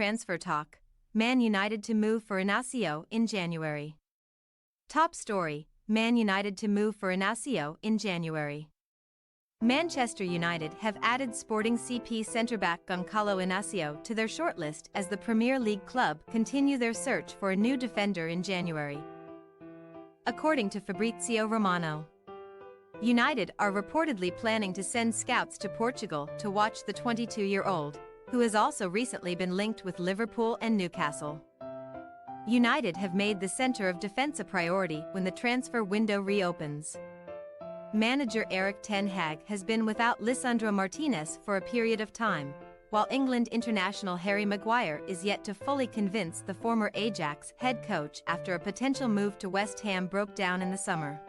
transfer talk, Man United to move for Inacio in January. Top story, Man United to move for Inacio in January. Manchester United have added Sporting CP centre-back Gonçalo Inacio to their shortlist as the Premier League club continue their search for a new defender in January. According to Fabrizio Romano, United are reportedly planning to send scouts to Portugal to watch the 22-year-old, who has also recently been linked with Liverpool and Newcastle. United have made the centre of defence a priority when the transfer window reopens. Manager Erik ten Hag has been without Lisandro Martinez for a period of time, while England international Harry Maguire is yet to fully convince the former Ajax head coach after a potential move to West Ham broke down in the summer.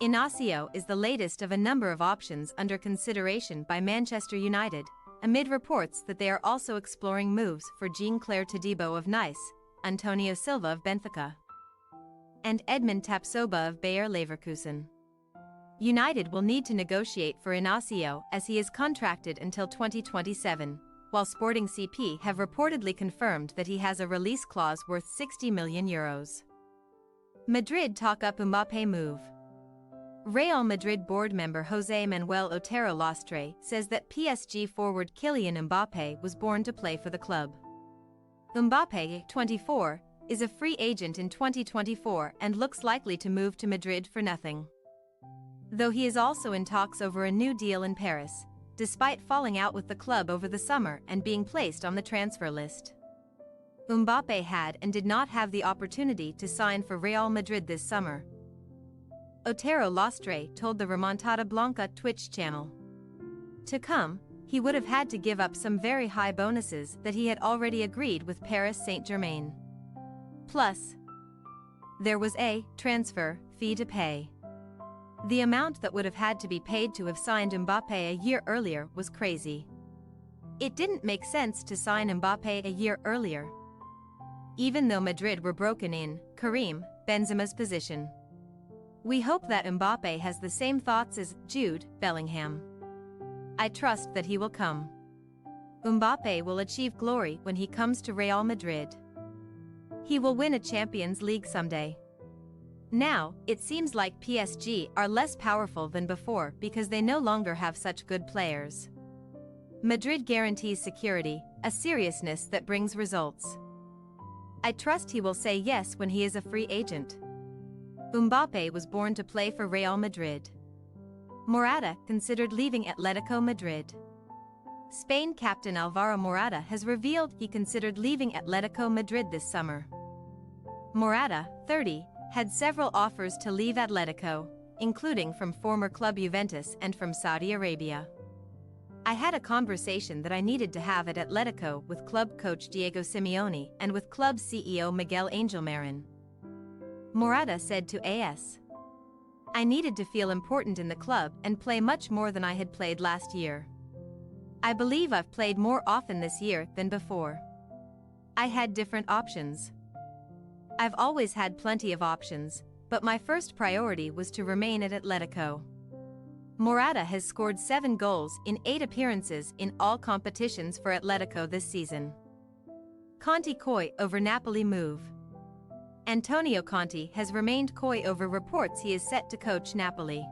Inacio is the latest of a number of options under consideration by Manchester United, amid reports that they are also exploring moves for Jean-Claire Todibo of Nice, Antonio Silva of Benfica, and Edmund Tapsoba of Bayer Leverkusen. United will need to negotiate for Inacio as he is contracted until 2027, while Sporting CP have reportedly confirmed that he has a release clause worth €60 million. Madrid talk up Mbappé move. Real Madrid board member José Manuel Otero Lastre says that PSG forward Kylian Mbappé was born to play for the club. Mbappé, 24, is a free agent in 2024 and looks likely to move to Madrid for nothing, though he is also in talks over a new deal in Paris, despite falling out with the club over the summer and being placed on the transfer list. Mbappé had and did not have the opportunity to sign for Real Madrid this summer, Otero Lastre told the Remontada Blanca Twitch channel. To come, he would have had to give up some very high bonuses that he had already agreed with Paris Saint-Germain. Plus, there was a transfer fee to pay. The amount that would have had to be paid to have signed Mbappé a year earlier was crazy. It didn't make sense to sign Mbappé a year earlier, even though Madrid were broken in Karim Benzema's position. We hope that Mbappé has the same thoughts as Jude Bellingham. I trust that he will come. Mbappé will achieve glory when he comes to Real Madrid. He will win a Champions League someday. Now, it seems like PSG are less powerful than before because they no longer have such good players. Madrid guarantees security, a seriousness that brings results. I trust he will say yes when he is a free agent. Mbappé was born to play for Real Madrid. Morata considered leaving Atletico Madrid. Spain captain Alvaro Morata has revealed he considered leaving Atletico Madrid this summer. Morata, 30, had several offers to leave Atletico, including from former club Juventus and from Saudi Arabia. I had a conversation that I needed to have at Atletico with club coach Diego Simeone and with club CEO Miguel Angel Marin. Morata said to AS. I needed to feel important in the club and play much more than I had played last year. I believe I've played more often this year than before. I had different options. I've always had plenty of options, but my first priority was to remain at Atletico. Morata has scored 7 goals in 8 appearances in all competitions for Atletico this season. Conte coy over Napoli move. Antonio Conte has remained coy over reports he is set to coach Napoli.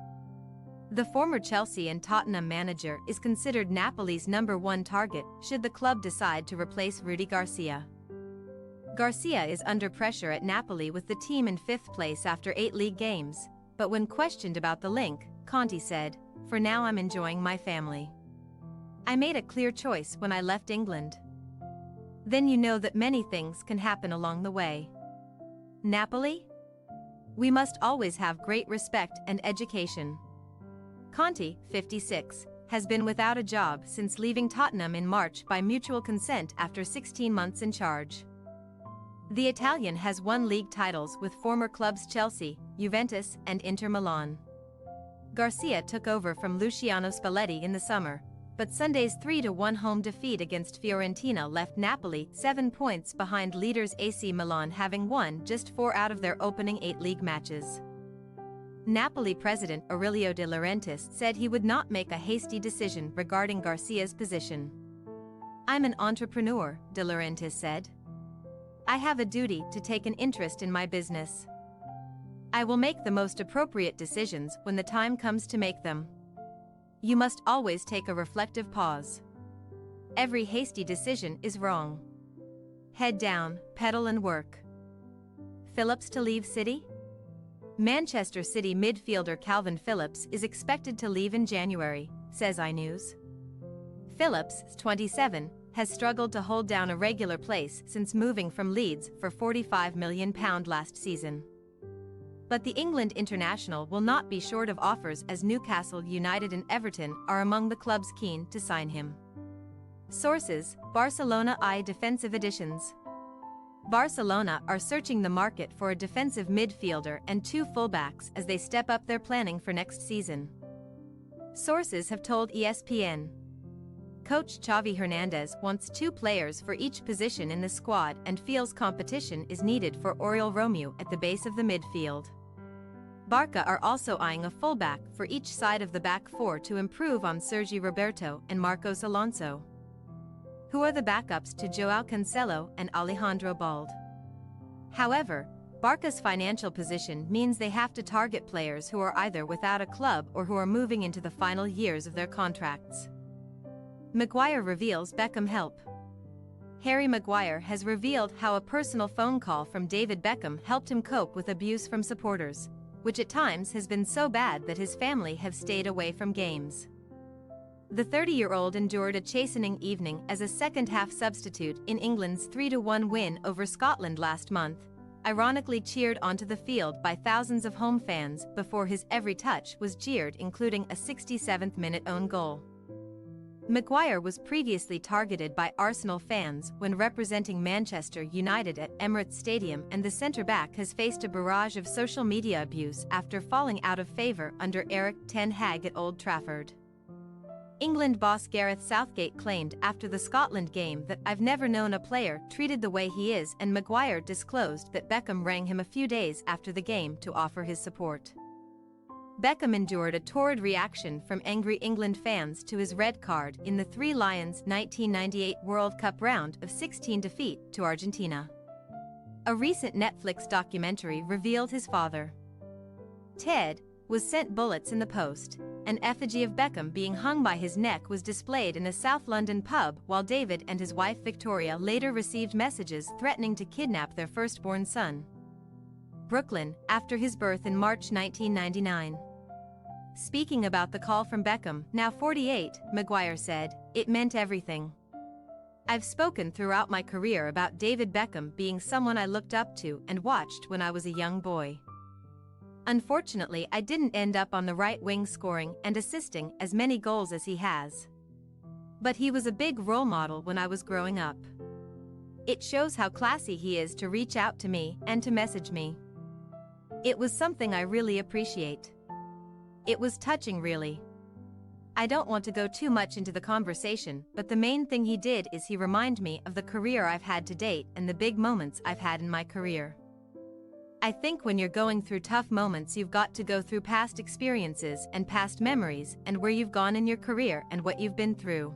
The former Chelsea and Tottenham manager is considered Napoli's #1 target should the club decide to replace Rudi Garcia. Garcia is under pressure at Napoli with the team in 5th place after 8 league games, but when questioned about the link, Conte said, "For now I'm enjoying my family. I made a clear choice when I left England." Then you know that many things can happen along the way. Napoli? We must always have great respect and education. Conte, 56, has been without a job since leaving Tottenham in March by mutual consent after 16 months in charge. The Italian has won league titles with former clubs Chelsea, Juventus, and Inter Milan. Garcia took over from Luciano Spalletti in the summer, but Sunday's 3-1 home defeat against Fiorentina left Napoli 7 points behind leaders AC Milan, having won just 4 out of their opening 8 league matches. Napoli president Aurelio De Laurentiis said he would not make a hasty decision regarding Garcia's position. I'm an entrepreneur, De Laurentiis said. I have a duty to take an interest in my business. I will make the most appropriate decisions when the time comes to make them. You must always take a reflective pause. Every hasty decision is wrong. Head down, pedal and work. Phillips to leave City? Manchester City midfielder Calvin Phillips is expected to leave in January, says iNews. Phillips, 27, has struggled to hold down a regular place since moving from Leeds for £45 million last season. But the England international will not be short of offers as Newcastle United and Everton are among the clubs keen to sign him. Sources: Barcelona defensive additions. Barcelona are searching the market for a defensive midfielder and 2 fullbacks as they step up their planning for next season. Sources have told ESPN. Coach Xavi Hernandez wants 2 players for each position in the squad and feels competition is needed for Oriol Romeu at the base of the midfield. Barca are also eyeing a fullback for each side of the back 4 to improve on Sergi Roberto and Marcos Alonso, who are the backups to Joao Cancelo and Alejandro Balde. However, Barca's financial position means they have to target players who are either without a club or who are moving into the final years of their contracts. Maguire reveals Beckham help. Harry Maguire has revealed how a personal phone call from David Beckham helped him cope with abuse from supporters, which at times has been so bad that his family have stayed away from games. The 30-year-old endured a chastening evening as a second-half substitute in England's 3-1 win over Scotland last month, ironically cheered onto the field by thousands of home fans before his every touch was jeered, including a 67th-minute own goal. Maguire was previously targeted by Arsenal fans when representing Manchester United at Emirates Stadium, and the centre-back has faced a barrage of social media abuse after falling out of favour under Erik ten Hag at Old Trafford. England boss Gareth Southgate claimed after the Scotland game that "I've never known a player treated the way he is," and Maguire disclosed that Beckham rang him a few days after the game to offer his support. Beckham endured a torrid reaction from angry England fans to his red card in the Three Lions 1998 World Cup round of 16 defeat to Argentina. A recent Netflix documentary revealed his father, Ted, was sent bullets in the post. An effigy of Beckham being hung by his neck was displayed in a South London pub, while David and his wife Victoria later received messages threatening to kidnap their firstborn son, Brooklyn, after his birth in March 1999. Speaking about the call from Beckham, now 48, Maguire said, "It meant everything. I've spoken throughout my career about David Beckham being someone I looked up to and watched when I was a young boy. Unfortunately, I didn't end up on the right wing scoring and assisting as many goals as he has. But he was a big role model when I was growing up. It shows how classy he is to reach out to me and to message me. It was something I really appreciate. It was touching, really. I don't want to go too much into the conversation, but the main thing he did is he reminded me of the career I've had to date and the big moments I've had in my career. I think when you're going through tough moments, you've got to go through past experiences and past memories and where you've gone in your career and what you've been through.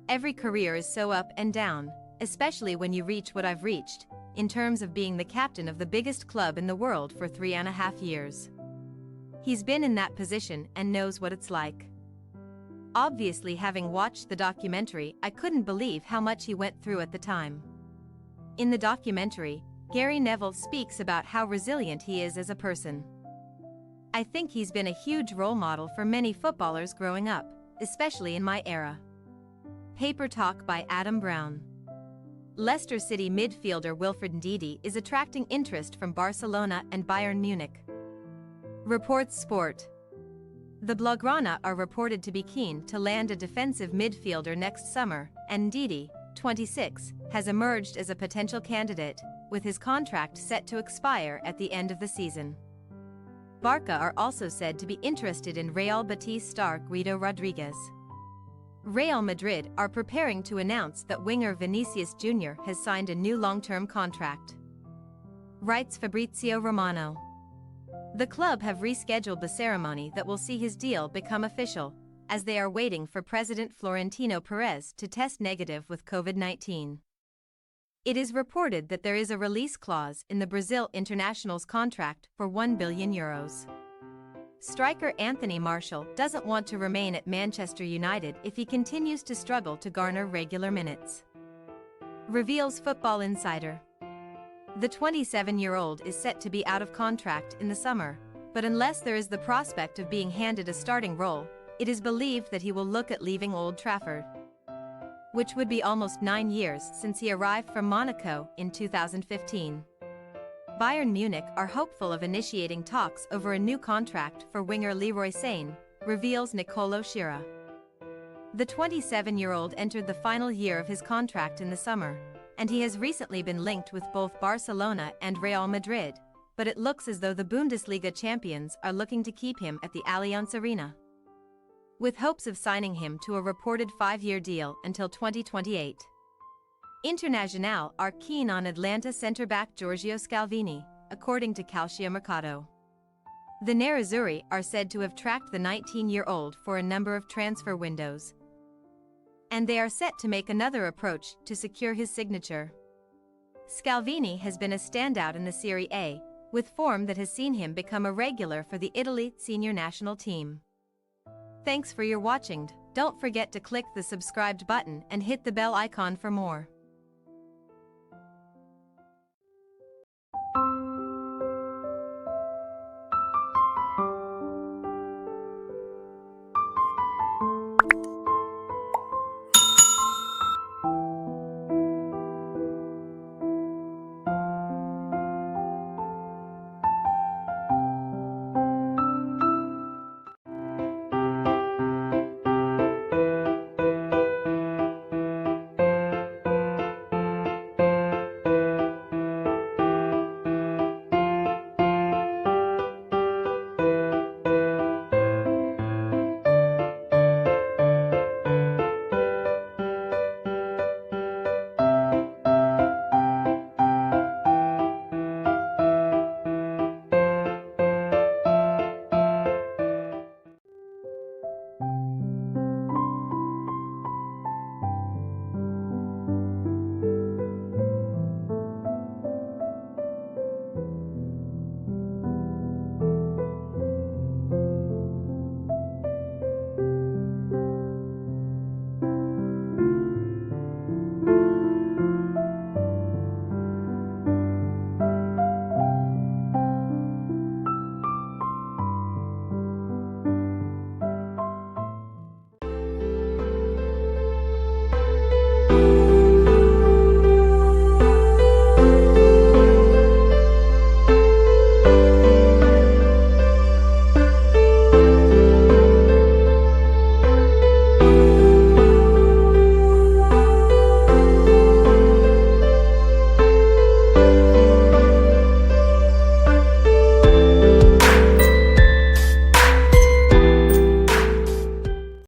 Every career is so up and down, especially when you reach what I've reached, in terms of being the captain of the biggest club in the world for 3.5 years. He's been in that position and knows what it's like. Obviously, having watched the documentary, I couldn't believe how much he went through at the time. In the documentary, Gary Neville speaks about how resilient he is as a person. I think he's been a huge role model for many footballers growing up, especially in my era." Paper Talk by Adam Brown. Leicester City midfielder Wilfred Ndidi is attracting interest from Barcelona and Bayern Munich. Reports Sport. The Blaugrana are reported to be keen to land a defensive midfielder next summer, and Ndidi, 26, has emerged as a potential candidate, with his contract set to expire at the end of the season. Barca are also said to be interested in Real Betis star Guido Rodriguez. Real Madrid are preparing to announce that winger Vinicius Jr. has signed a new long-term contract. Writes Fabrizio Romano. The club have rescheduled the ceremony that will see his deal become official, as they are waiting for President Florentino Perez to test negative with COVID-19. It is reported that there is a release clause in the Brazil international's contract for €1 billion. Striker Anthony Martial doesn't want to remain at Manchester United if he continues to struggle to garner regular minutes. Reveals Football Insider. The 27-year-old is set to be out of contract in the summer, but unless there is the prospect of being handed a starting role, it is believed that he will look at leaving Old Trafford, which would be almost 9 years since he arrived from Monaco in 2015. Bayern Munich are hopeful of initiating talks over a new contract for winger Leroy Sane, reveals Nicolo Schira. The 27-year-old entered the final year of his contract in the summer, and he has recently been linked with both Barcelona and Real Madrid, but it looks as though the Bundesliga champions are looking to keep him at the Allianz Arena, with hopes of signing him to a reported 5-year deal until 2028. Internazionale are keen on Atlanta centre-back Giorgio Scalvini, according to Calciomercato. The Nerazzurri are said to have tracked the 19-year-old for a number of transfer windows, and they are set to make another approach to secure his signature. Scalvini has been a standout in the Serie A, with form that has seen him become a regular for the Italy senior national team. Thanks for your watching. Don't forget to click the subscribed button and hit the bell icon for more.